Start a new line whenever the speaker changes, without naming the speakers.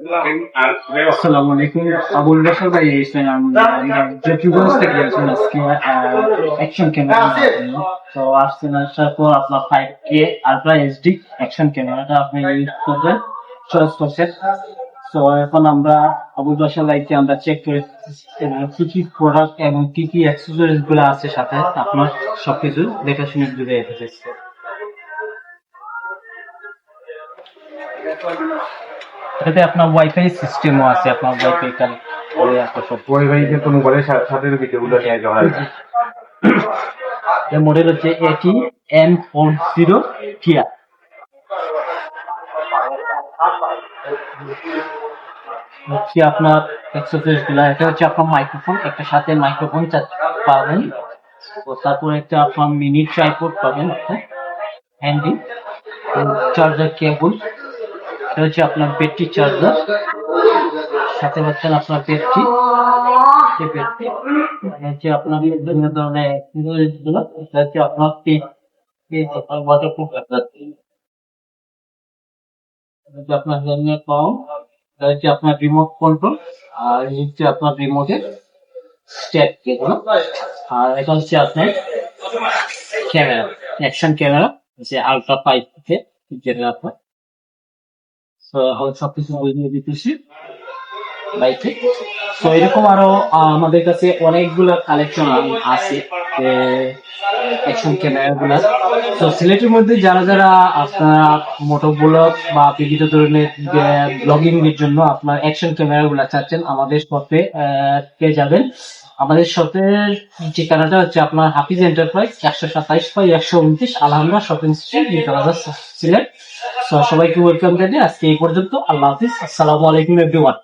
আসসালামু আলাইকুম, আবুল বাশার ভাই এসেছেন। আমরা জকিগঞ্জ থেকে আসছেন আজকে অ্যাকশন ক্যামেরা জন্য। তো আসছেন, আসার পর আপনার 5K আলট্রা এইচডি অ্যাকশন ক্যামেরাটা আপনি ইউজ করবেন, চয়েস করছেন। তো এখন আমরা আবুল বাশার ভাইকে আমরা চেক করে কি কি প্রোডাক্ট এবং কি কি অ্যাক্সেসরিজ গুলো আছে সাথে আপনার সবকিছু দেখাশুনে দিতে এসেছে। এটাতে আপনার ওয়াইফাই সিস্টেমও আছে, আপনার ওয়াইফাই কানেক্ট করে আপনার সব
ওয়াইফাই কোনো বলে সাথে ভিডিওগুলো নিয়ে যাওয়া হয়।
এর মডেল হচ্ছে AT-M40 কিয়া। হচ্ছে আপনার অ্যাক্সেসরিজ গুলা, এটা হচ্ছে আপনার মাইক্রোফোন, একটা সাথে মাইক্রোফোন পাবেন, ও তারপর একটা আপনার মিনি ট্রাইপড পাবেন হ্যান্ডি, চার্জার কেবল, এটা হচ্ছে আপনার ব্যাটারি চার্জার, সাথে হচ্ছেন আপনার ব্যাটারি, হচ্ছে আপনার বিভিন্ন ধরনের গুলো, এটা হচ্ছে আপনার ওয়াটারপ্রুফ, আপনার হেলমেট পাউন্ড, এটা হচ্ছে আপনার রিমোট কন্ট্রোল, আর এই হচ্ছে আপনার রিমোটের স্টেপ কেবল, আর এটা হচ্ছে আপনার ক্যামেরা, অ্যাকশন ক্যামেরা, হচ্ছে আলট্রা 5K, যেটা আপনার সবকিছু বুঝিয়ে দিতেছি বাইকে। তো এরকম আরো আমাদের কাছে অনেকগুলো কালেকশন আছে অ্যাকশন ক্যামেরা গুলা। তো সিলেটের মধ্যে যারা যারা আপনারা মোটো ব্লগ বা বিভিন্ন ধরনের ব্লগিং এর জন্য আপনার অ্যাকশন ক্যামেরা গুলা চাচ্ছেন, আমাদের শপে পেয়ে যাবেন। আমাদের শপের ঠিকানাটা হচ্ছে আপনার হাফিজ এন্টারপ্রাইজ, 127/129 আলহামরা শপিং স্ট্রিট, সিলেট। সবাইকে ওয়েলকাম জানিয়ে আজকে এই পর্যন্ত। আল্লাহ হাফিজ, আসসালামু আলাইকুম এভরিওয়ান।